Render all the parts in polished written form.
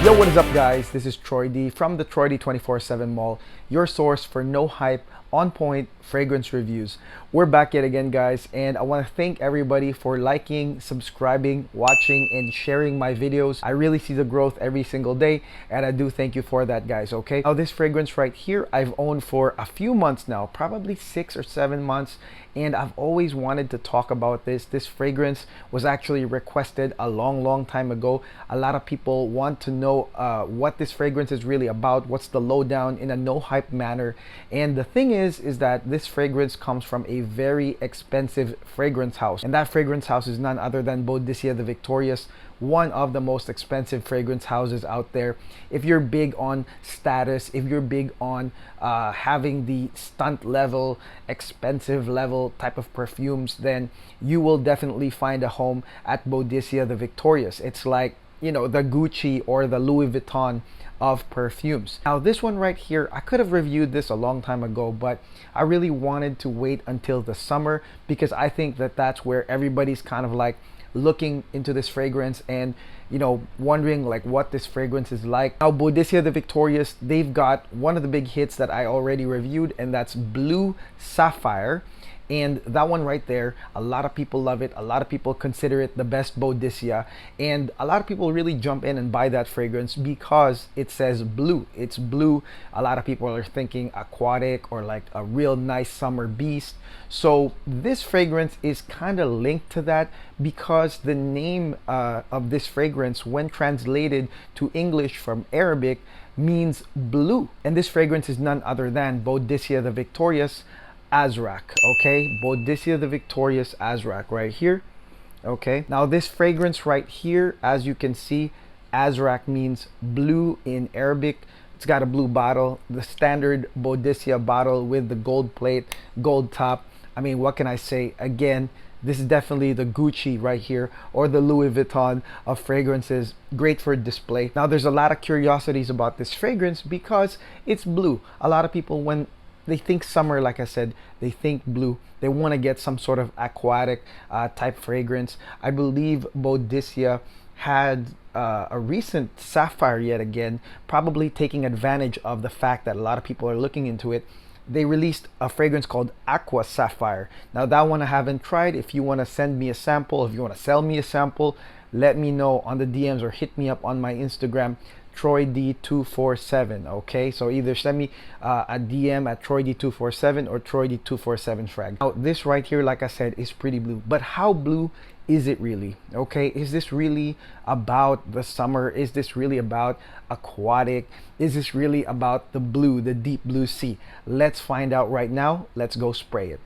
Yo, what is up guys? This is Troy D from the Troy D 24/7 Mall, your source for no hype, on point fragrance reviews. We're back yet again guys, and I want to thank everybody for liking, subscribing, watching, and sharing my videos. I really see the growth every single day, and I do thank you for that guys, okay? Now this fragrance right here, I've owned for a few months now, probably 6 or 7 months, and I've always wanted to talk about this. This fragrance was actually requested a long time ago. A lot of people want to know what this fragrance is really about, what's the lowdown in a no hype manner. And the thing is that this fragrance comes from a very expensive fragrance house, and that fragrance house is none other than Boadicea the Victorious, one of the most expensive fragrance houses out there. If you're big on status, if you're big on having the stunt level, expensive level type of perfumes, then you will definitely find a home at Boadicea the Victorious. It's like, you know, the Gucci or the Louis Vuitton of perfumes. Now this one right here, I could have reviewed this a long time ago, but I really wanted to wait until the summer because I think that that's where everybody's kind of like looking into this fragrance and, you know, wondering like what this fragrance is like. Now Boadicea the Victorious, they've got one of the big hits that I already reviewed, and that's Blue Sapphire. And that one right there, a lot of people love it. A lot of people consider it the best Boadicea, and a lot of people really jump in and buy that fragrance because it says blue. It's blue. A lot of people are thinking aquatic or like a real nice summer beast. So this fragrance is kind of linked to that because the name of this fragrance, when translated to English from Arabic, means blue. And this fragrance is none other than Boadicea the Victorious Azrak. Okay, Boadicea the Victorious Azrak right here. Okay, now this fragrance right here, as you can see, Azrak means blue in Arabic. It's got a blue bottle, the standard Boadicea bottle with the gold plate, gold top. I mean, what can I say? Again, this is definitely the Gucci right here, or the Louis Vuitton of fragrances. Great for display. Now there's a lot of curiosities about this fragrance because it's blue. A lot of people, when they think summer, like I said, they think blue. They want to get some sort of aquatic type fragrance. I believe Boadicea had a recent sapphire yet again, probably taking advantage of the fact that a lot of people are looking into it. They released a fragrance called Aqua Sapphire. Now that one I haven't tried. If you want to send me a sample, if you want to sell me a sample, let me know on the DMs or hit me up on my Instagram, TroyD247. Okay, so either send me a DM at TroyD247 or TroyD247frag. Now this right here, like I said, is pretty blue, but how blue is it really? Okay, is this really about the summer? Is this really about aquatic? Is this really about the blue, the deep blue sea? Let's find out right now. Let's go spray it.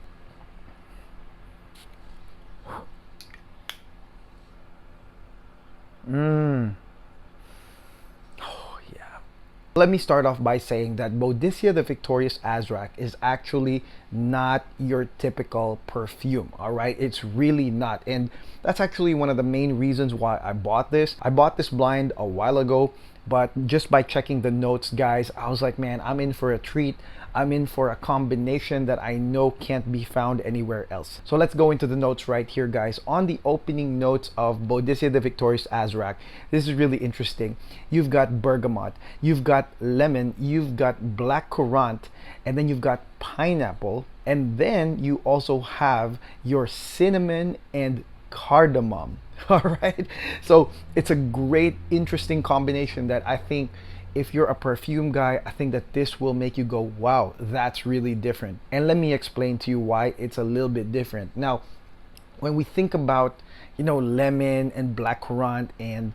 Let me start off by saying that Boadicea the Victorious Azrak is actually not your typical perfume, all right? It's really not. And that's actually one of the main reasons why I bought this. I bought this blind a while ago, but just by checking the notes, guys, I was like, man, I'm in for a treat. I'm in for a combination that I know can't be found anywhere else. So let's go into the notes right here, guys. On the opening notes of Boadicea the Victorious Azrak, this is really interesting. You've got bergamot, you've got lemon, you've got black currant, and then you've got pineapple, and then you also have your cinnamon and cardamom. All right, so it's a great, interesting combination that I think, if you're a perfume guy, I think that this will make you go, wow, that's really different. And let me explain to you why it's a little bit different. Now, when we think about, you know, lemon and blackcurrant and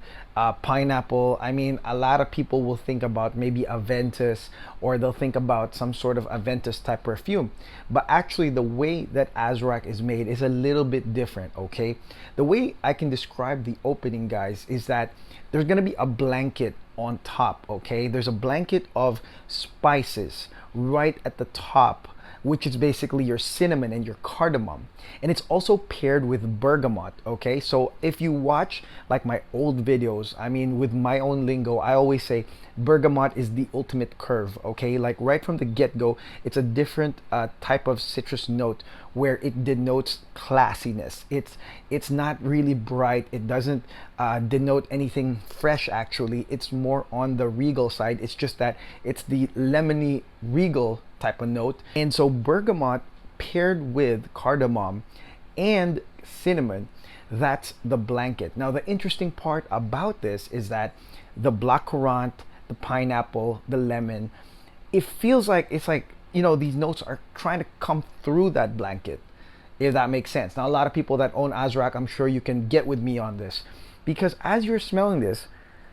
pineapple, I mean, a lot of people will think about maybe Aventus, or they'll think about some sort of Aventus type perfume. But actually the way that Azrak is made is a little bit different, okay? The way I can describe the opening, guys, is that there's gonna be a blanket on top, okay? There's a blanket of spices right at the top which is basically your cinnamon and your cardamom. And it's also paired with bergamot, okay? So if you watch like my old videos, I mean, with my own lingo, I always say bergamot is the ultimate curve, okay? Like right from the get-go, it's a different type of citrus note where it denotes classiness. It's not really bright. It doesn't denote anything fresh actually. It's more on the regal side. It's just that it's the lemony regal type of note. And so bergamot paired with cardamom and cinnamon, that's the blanket. Now the interesting part about this is that the blackcurrant, the pineapple, the lemon, it feels like it's like, you know, these notes are trying to come through that blanket, if that makes sense. Now a lot of people that own Azrak, I'm sure you can get with me on this, because as you're smelling this,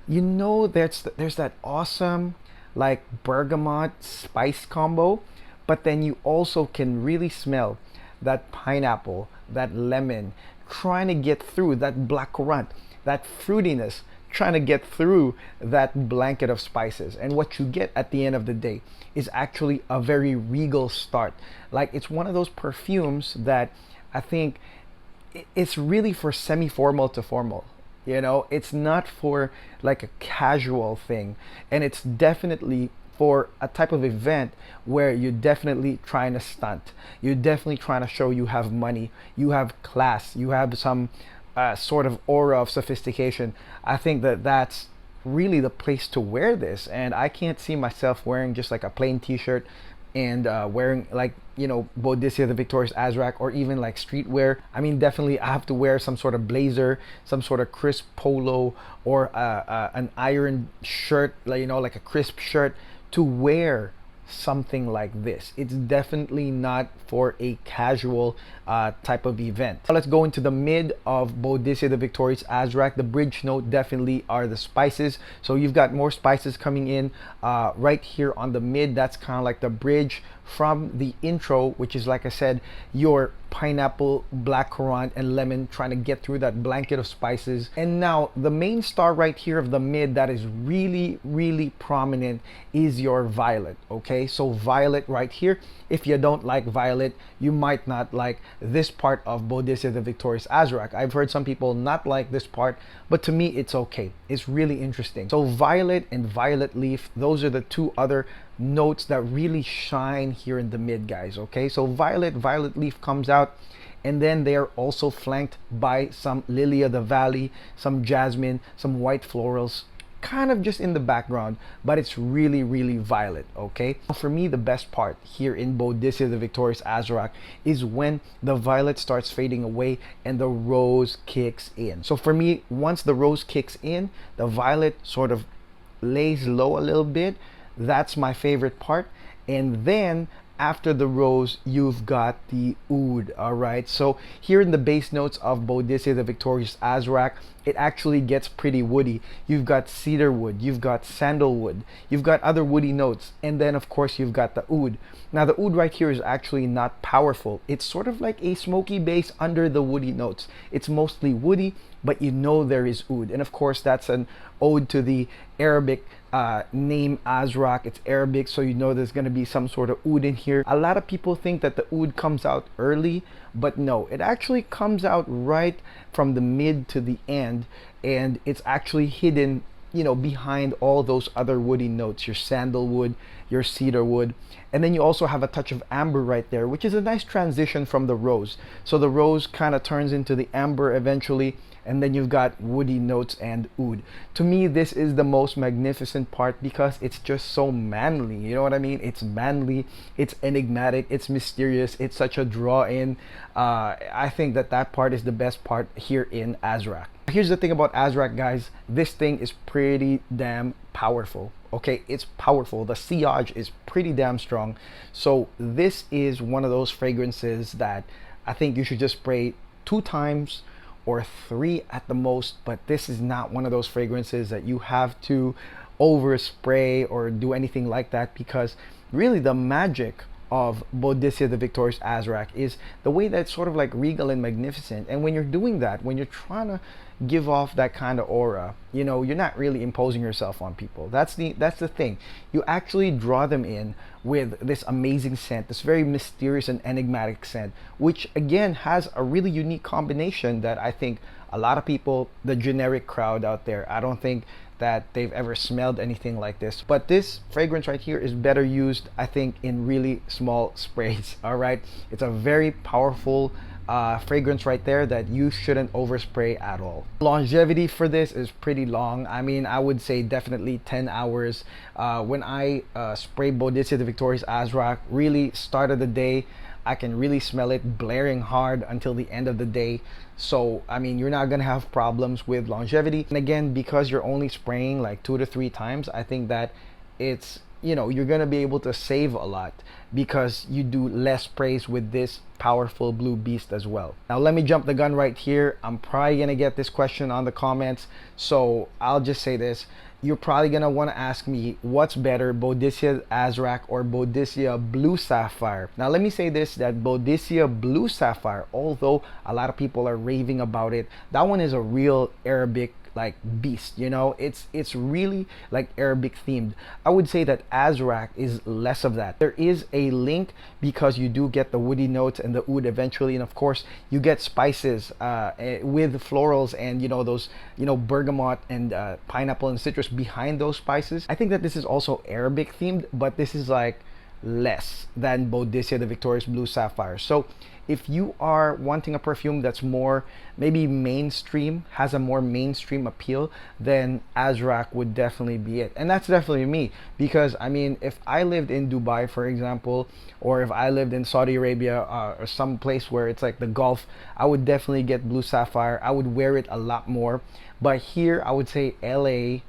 you know there's that awesome like bergamot spice combo, but then you also can really smell that pineapple, that lemon trying to get through that blackcurrant, that fruitiness trying to get through that blanket of spices. And what you get at the end of the day is actually a very regal start. Like it's one of those perfumes that I think it's really for semi-formal to formal. You know, it's not for like a casual thing, and it's definitely for a type of event where you're definitely trying to stunt. You're definitely trying to show you have money, you have class, you have some sort of aura of sophistication. I think that that's really the place to wear this, and I can't see myself wearing just like a plain t-shirt and wearing like, you know, Boadicea the Victorious Azrak, or even like streetwear. I mean, definitely I have to wear some sort of blazer, some sort of crisp polo, or an iron shirt, like, you know, like a crisp shirt to wear something like this. It's definitely not for a casual type of event. Now let's go into the mid of Boadicea the Victorious Azrak. The bridge note definitely are the spices. So you've got more spices coming in right here on the mid. That's kind of like the bridge from the intro, which is, like I said, your pineapple, blackcurrant, and lemon trying to get through that blanket of spices. And now the main star right here of the mid that is really, really prominent is your violet. Okay, so violet right here. If you don't like violet, you might not like this part of Boadicea the Victorious Azrak. I've heard some people not like this part, but to me it's okay. It's really interesting. So violet and violet leaf, those are the two other notes that really shine here in the mid, guys. Okay, so violet leaf comes out, and then they are also flanked by some lily of the valley, some jasmine, some white florals, kind of just in the background, but it's really, really violet. Okay, for me the best part here in Boadicea the Victorious Azrak is when the violet starts fading away and the rose kicks in. So for me, once the rose kicks in, the violet sort of lays low a little bit. That's my favorite part. And then after the rose, you've got the oud. All right, so here in the base notes of Boadicea the Victorious Azrak, it actually gets pretty woody. You've got cedar wood, you've got sandalwood, you've got other woody notes, and then of course you've got the oud. Now the oud right here is actually not powerful. It's sort of like a smoky base under the woody notes. It's mostly woody, but you know there is oud. And of course that's an ode to the Arabic name Azrak. It's Arabic, so you know there's going to be some sort of oud in here. A lot of people think that the oud comes out early, but no, it actually comes out right from the mid to the end, and it's actually hidden, you know, behind all those other woody notes, your sandalwood, your cedar wood, and then you also have a touch of amber right there, which is a nice transition from the rose. So the rose kind of turns into the amber eventually, and then you've got woody notes and oud. To me, this is the most magnificent part because it's just so manly. You know what I mean? It's manly, it's enigmatic, it's mysterious, it's such a draw in. I think that that part is the best part here in Azrak. Here's the thing about Azrak, guys. This thing is pretty damn powerful. Okay, it's powerful. The sillage is pretty damn strong. So this is one of those fragrances that I think you should just spray 2 times or 3 at the most, but this is not one of those fragrances that you have to overspray or do anything like that, because really the magic of Boadicea the Victorious Azrak is the way that it's sort of like regal and magnificent. And when you're doing that, when you're trying to, give off that kind of aura. You know, you're not really imposing yourself on people. That's the thing. You actually draw them in with this amazing scent, this very mysterious and enigmatic scent, which again has a really unique combination that I think a lot of people, the generic crowd out there, I don't think that they've ever smelled anything like this. But this fragrance right here is better used, I think, in really small sprays. All right, it's a very powerful fragrance right there that you shouldn't overspray at all. Longevity for this is pretty long. I mean, I would say definitely 10 hours. When I spray Boadicea the Victorious Azrak, really start of the day, I can really smell it blaring hard until the end of the day. So I mean, you're not gonna have problems with longevity. And again, because you're only spraying like 2 to 3 times, I think that it's, you know, you're gonna be able to save a lot because you do less sprays with this powerful blue beast as well. Now let me jump the gun right here. I'm probably gonna get this question on the comments, so I'll just say this. You're probably gonna want to ask me, what's better, Boadicea Azrak or Boadicea Blue Sapphire? Now let me say this, that Boadicea Blue Sapphire, although a lot of people are raving about it, that one is a real Arabic like beast, you know. It's really like Arabic themed. I would say that Azrak is less of that. There is a link because you do get the woody notes and the oud eventually, and of course you get spices with florals and, you know, those, you know, bergamot and pineapple and citrus behind those spices. I think that this is also Arabic themed, but this is like less than Boadicea the Victorious Blue Sapphire. So if you are wanting a perfume that's more maybe mainstream, has a more mainstream appeal, then Azrak would definitely be it. And that's definitely me, because I mean, if I lived in Dubai, for example, or if I lived in Saudi Arabia or some place where it's like the Gulf, I would definitely get Blue Sapphire. I would wear it a lot more. But here I would say LA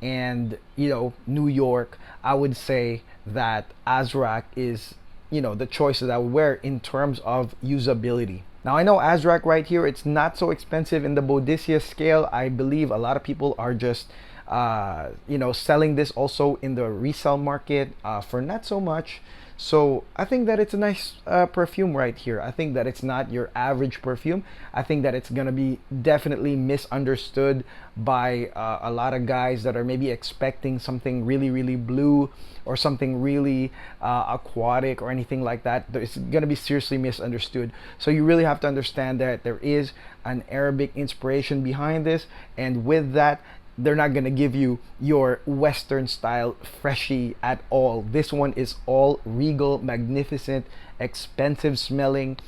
and, you know, New York, I would say that Azrak is, you know, the choice that I would wear in terms of usability. Now I know Azrak right here, it's not so expensive in the Boadicea scale. I believe a lot of people are just you know, selling this also in the resale market for not so much. So I think that it's a nice perfume right here. I think that it's not your average perfume. I think that it's gonna be definitely misunderstood by a lot of guys that are maybe expecting something really, really blue or something really aquatic or anything like that. It's gonna be seriously misunderstood. So you really have to understand that there is an Arabic inspiration behind this, and with that, they're not gonna give you your Western style freshie at all. This one is all regal, magnificent, expensive smelling,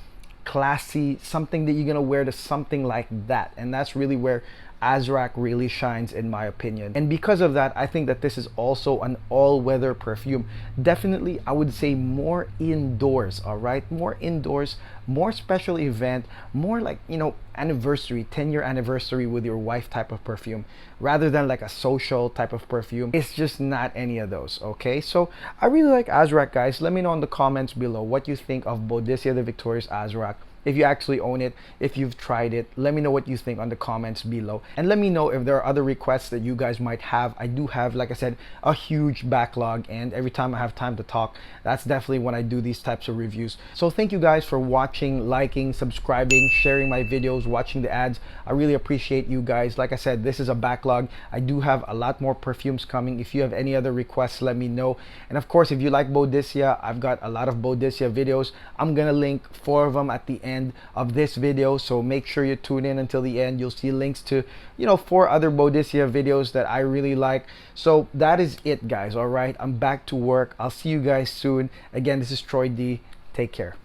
classy, something that you're gonna wear to something like that. And that's really where Azrak really shines, in my opinion. And because of that, I think that this is also an all-weather perfume. Definitely, I would say more indoors, all right? More indoors, more special event, more like, you know, anniversary, 10-year anniversary with your wife type of perfume, rather than like a social type of perfume. It's just not any of those, okay? So I really like Azrak, guys. Let me know in the comments below what you think of Boadicea the Victorious Azrak. If you actually own it, if you've tried it, let me know what you think on the comments below. And let me know if there are other requests that you guys might have. I do have, like I said, a huge backlog, and every time I have time to talk, that's definitely when I do these types of reviews. So thank you guys for watching, liking, subscribing, sharing my videos, watching the ads. I really appreciate you guys. Like I said, this is a backlog. I do have a lot more perfumes coming. If you have any other requests, let me know. And of course, if you like Boadicea, I've got a lot of Boadicea videos. I'm gonna link 4 of them at the end of this video, so make sure you tune in until the end. You'll see links to, you know, 4 other Boadicea videos that I really like. So that is it, guys. All right, I'm back to work. I'll see you guys soon. Again, this is Troy D. Take care.